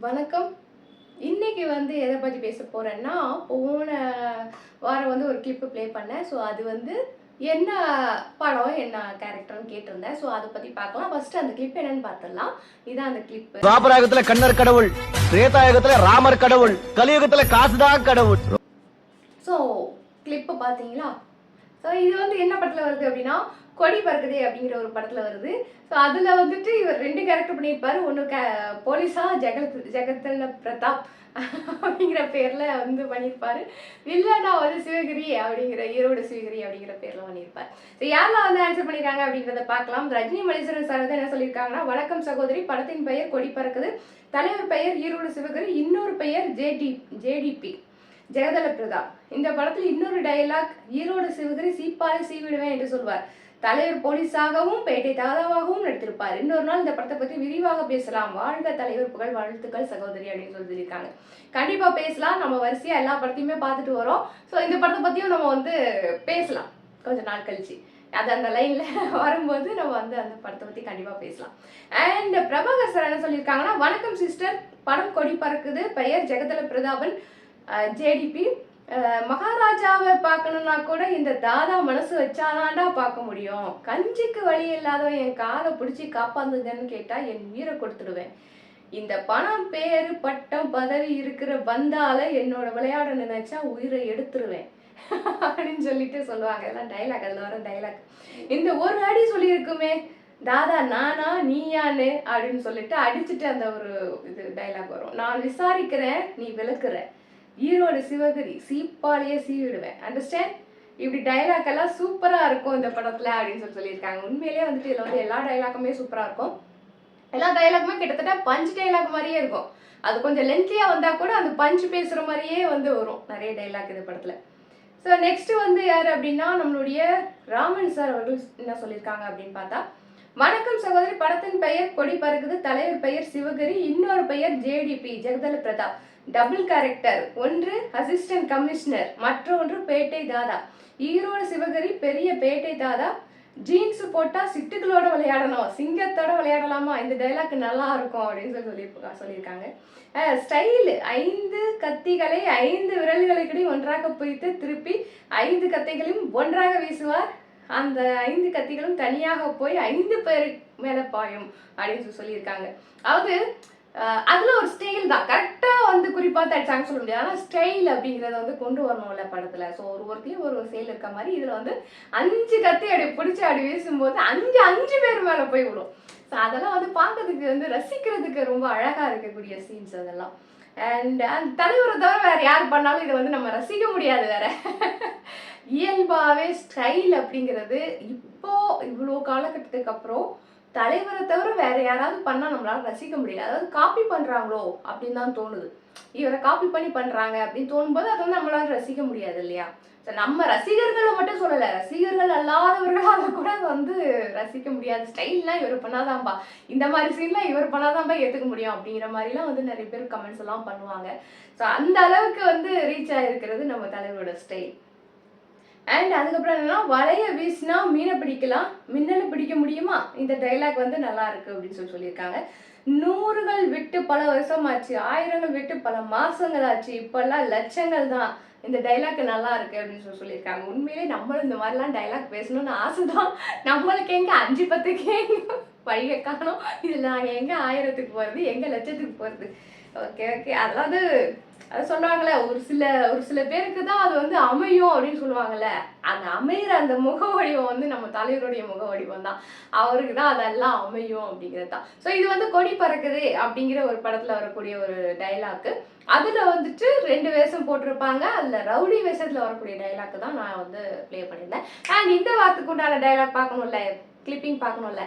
வணக்கம். இன்னைக்கு எத பத்தி பேச போறேன்னா, போன வாரம் ஒரு கிளிப் ப்ளே பண்ணேன். அது என்ன படம், என்ன கேரக்டர்ன்னு கேட்டிருந்தேன். அத பத்தி பார்க்கலாம். ஃபர்ஸ்ட் அந்த கிளிப் என்னன்னு பார்த்துடலாம். இதான் அந்த கிளிப். துவாபரயுகத்துல கண்ணர் கடவுள், திரேதாயுகத்துல ராமர் கடவுள், கலியுகத்துல காசுதான் கடவுள். கிளிப் பாத்தீங்களா? இது என்ன படத்துல வருது அப்படின்னா, கொடி பறக்குதே அப்படிங்கிற ஒரு படத்துல வருது. அதுல இவர் 2 கேரக்டர் பண்ணியிருப்பாரு. ஒன்று போலீஸா ஜெகத்துல பிரதாப் அப்படிங்கிற பேர்ல பண்ணியிருப்பாரு. வில்லனா சிவகிரி அப்படிங்கிற ஈரோடு சிவகிரி அப்படிங்கிற பேர்ல பண்ணியிருப்பாரு. யாரெல்லாம் ஆன்சர் பண்ணிருக்காங்க அப்படிங்கிறத பார்க்கலாம். ரஜினி மலேஸ்வரன் சார் என்ன சொல்லியிருக்காங்கன்னா, வணக்கம் சகோதரி, படத்தின் பெயர் கொடி பறக்குது, தலைவர் பெயர் ஈரோடு சிவகிரி, இன்னொரு பெயர் ஜேடிபி ஜெகதல பிரதாப். இந்த படத்தில் இன்னொரு டயலாக், ஈரோடு சிவகிரி சீப்பாலை சீவிடுவேன் என்று சொல்வார். தலைவர் போலீஸாகவும் பேட்டை தாதாவாகவும் நடித்திருப்பார். இன்னொரு நாள் இந்த படத்தை பற்றி விரிவாக பேசலாம். வாழ்க தலைவர், புகழ் வாழ்த்துக்கள் சகோதரி அப்படின்னு சொல்லியிருக்காங்க. கண்டிப்பா பேசலாம். நம்ம வரிசையா எல்லா படத்தையுமே பார்த்துட்டு வரோம். இந்த படத்தை பத்தியும் நம்ம பேசலாம் கொஞ்ச நாள் கழிச்சு. அது அந்த லைன்ல வரும்போது நம்ம அந்த படத்தை பத்தி கண்டிப்பா பேசலாம். அண்ட் பிரபாகர் சார் என்ன சொல்லியிருக்காங்கன்னா, வணக்கம் சிஸ்டர், படம் கொடி பறக்குது, பெயர் ஜெகதல பிரதாபன், ஜேடிபி. மகாராஜாவை பார்க்கணும்னா கூட இந்த தாதா மனசு வச்சாதான்டா பார்க்க முடியும். கஞ்சிக்கு வழி இல்லாதவன் என் காலை பிடிச்சி காப்பாந்துங்கன்னு கேட்டா என் உயிரை கொடுத்துடுவேன். இந்த பணம், பேரு, பட்டம், பதவி இருக்கிற பந்தால என்னோட விளையாட நினைச்சா உயிரை எடுத்துருவேன் அப்படின்னு சொல்லிட்டு சொல்லுவாங்க. எல்லாம் டைலாக், அதுல வர டைலாக். இந்த ஒரு அடி சொல்லியிருக்குமே, தாதா நானா நீயான்னு அப்படின்னு சொல்லிட்டு அடிச்சுட்டு அந்த ஒரு டைலாக் வரும். நான் விசாரிக்கிறேன், நீ விளக்குற, ஈரோடு சிவகிரி சீப்பாலேயே சீவிடுவேன். அண்டர்ஸ்டாண்ட்? இப்படி டைலாக் எல்லாம் சூப்பரா இருக்கும் இந்த படத்துல அப்படின்னு சொல்லியிருக்காங்க. உண்மையிலேயே இதுல எல்லா டைலாக்குமே சூப்பரா இருக்கும். எல்லா டைலாக்குமே கிட்டத்தட்ட பஞ்ச் டைலாக் மாதிரியே இருக்கும். அது கொஞ்சம் லென்த்தியா வந்தா கூட அந்த பஞ்ச் பேசுற மாதிரியே வரும் நிறைய டைலாக் இந்த படத்துல. நெக்ஸ்ட் யாரு அப்படின்னா, நம்மளுடைய ராமன் சார் அவர்கள் என்ன சொல்லியிருக்காங்க அப்படின்னு பார்த்தா, வணக்கம் சகோதரி, படத்தின் பெயர் கொடி பறக்குது, தலைவர் பெயர் சிவகிரி, இன்னொரு பெயர் JDP Jagathala Pratap. Double character, ஒன்று அசிஸ்டன்ட் கமிஷனர், மற்றொன்று பேட்டை தாதா. ஈரோடு சிவகிரி பெரிய பேட்டை தாதா. ஜீன்ஸ் போட்டா சிட்டுகளோட விளையாடணும், சிங்கத்தோட விளையாடலாமா, இந்த டைலாக் நல்லா இருக்கும் அப்படின்னு சொல்லியிருக்காங்க. ஸ்டைல், 5 கத்திகளை 5 விரல்களுக்கிடையே ஒன்றாக பிடித்து திருப்பி 5 கத்திகளையும் ஒன்றாக வீசுவார். அந்த 5 கத்திகளும் தனியாக போய் 5 பேர் மேல பாயும் அப்படின்னு சொல்லியிருக்காங்க. அதாவது அதுல ஒரு ஸ்டைல் தான், கரெக்டா குறிப்பா தடிச்சாங்க சொல்ல முடியாது. ஆனா ஸ்டைல் அப்படிங்கறத கொண்டு வரணும்ல படத்துல. ஒருவருக்குலயும் ஒரு ஸ்டைல் இருக்க மாதிரி இதுல 5 கத்தி அப்படி பிடிச்சி அப்படி வீசும்போது 5 பேர் மேல போய் விடும். அதெல்லாம் பார்க்கறதுக்கு ரசிக்கிறதுக்கு ரொம்ப அழகா இருக்கக்கூடிய சீன்ஸ் அதெல்லாம். அண்ட் அந்த தலைவரை தவிர வேற யார் பண்ணாலும் இதை நம்ம ரசிக்க முடியாது வேற. இயல்பாவே ஸ்டைல் அப்படிங்கிறது இப்போ இவ்வளோ காலகட்டத்துக்கு அப்புறம் தலைவரை தவிர வேற யாராவது பண்ணா நம்மளால ரசிக்க முடியல. அதாவது காப்பி பண்றாங்களோ அப்படின்னு தான் தோணுது. இவரை காப்பி பண்ணி பண்றாங்க அப்படின்னு தோணும்போது அதை நம்மளால ரசிக்க முடியாது இல்லையா? நம்ம ரசிகர்களை மட்டும் சொல்லல, ரசிகர்கள் அல்லாதவர்கள் அதை கூட ரசிக்க முடியாது. ஸ்டைல்லாம் இவர் பண்ணாதான்பா, இந்த மாதிரி சீன்லாம் இவர் பண்ணாதான்பா ஏத்துக்க முடியும் அப்படிங்கிற மாதிரிலாம் நிறைய பேர் கமெண்ட்ஸ் எல்லாம் பண்ணுவாங்க. அந்த அளவுக்கு ரீச் ஆயிருக்கிறது நம்ம தலைவரோட ஸ்டைல். அண்ட் அதுக்கப்புறம் என்னன்னா, வலைய வீசினா மீனை பிடிக்கலாம், மின்னலை பிடிக்க முடியுமா, இந்த டைலாக் நல்லா இருக்கு அப்படின்னு சொல்லியிருக்காங்க. 100கள் விட்டு பல வருஷம் ஆச்சு, 1000கள் விட்டு பல மாசங்கள் ஆச்சு, இப்பெல்லாம் லட்சங்கள் தான், இந்த டைலாக் நல்லா இருக்கு அப்படின்னு சொல்லியிருக்காங்க. உண்மையிலே நம்மளும் இந்த மாதிரிலாம் டைலாக் பேசணும்னு ஆசைதான். நம்மளுக்கு எங்க 5 10க்கு வழியை காணும், இதுல நாங்க எங்க 1000க்கு போறது, எங்க லட்சத்துக்கு போறது. ஓகே ஓகே, அதாவது அது சொல்லுவாங்கல்ல, ஒரு சில பேருக்கு தான் அது அமையும் அப்படின்னு சொல்லுவாங்கல்ல. அந்த அமைகிற அந்த முக வடிவம் நம்ம தலைவருடைய முக வடிவம் தான். அவருக்கு தான் அதெல்லாம் அமையும் அப்படிங்கிறது தான். இது கொடி பறக்குது அப்படிங்கிற ஒரு படத்துல வரக்கூடிய ஒரு டைலாக்கு. அதுல 2 வேஷம் போட்டிருப்பாங்க. அதுல ரவுடி வேஷத்துல வரக்கூடிய டைலாக்கு தான் நான் பிளே பண்ணியிருந்தேன். அண்ட் இந்த வாரத்துக்கு உண்டான டைலாக் பார்க்கணும்ல, கிளிப்பிங் பார்க்கணும்ல,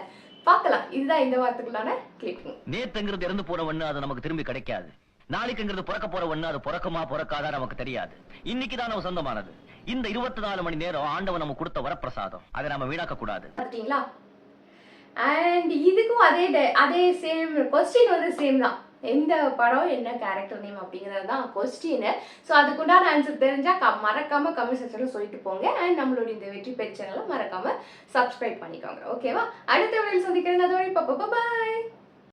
பார்க்கலாம். இதுதான் இந்த வாரத்துக்குள்ளான கிளிப்பிங். நேத்துங்கிறது இறந்து போன ஒண்ணு, அது நமக்கு திரும்பி கிடைக்காது. நாளைக்குங்கிறது பிறக்க போற ஒண்ணு, அது பிறக்குமா பிறக்காதா நமக்கு தெரியாது. இன்னைக்குதான் நம்ம சொந்தமானது. இந்த 24 மணி நேரம் ஆண்டவன் நமக்கு கொடுத்த வரப்பிரசாதம், அதை நாம வீணாக்க கூடாது. பாத்தீங்களா? அண்ட் இதுக்கும் அதே சேம் கொஸ்டின் சேம் தான். எந்த படம், என்ன கேரக்டர் நேம் அப்படிங்கிறது தான் கொஸ்டின். அதுக்குண்டான ஆன்சர் தெரிஞ்சா மறக்காம கமெண்ட் செக்ஷன்ல சொல்லிட்டு போங்க. அண்ட் நம்மளுடைய இந்த வெற்றி பெற்ற சேனலை மறக்காம சப்ஸ்கிரைப் பண்ணிக்கோங்க. ஓகேவா? அடுத்த வீடியோவில் சந்திக்கிறேன். அதோட பாய்.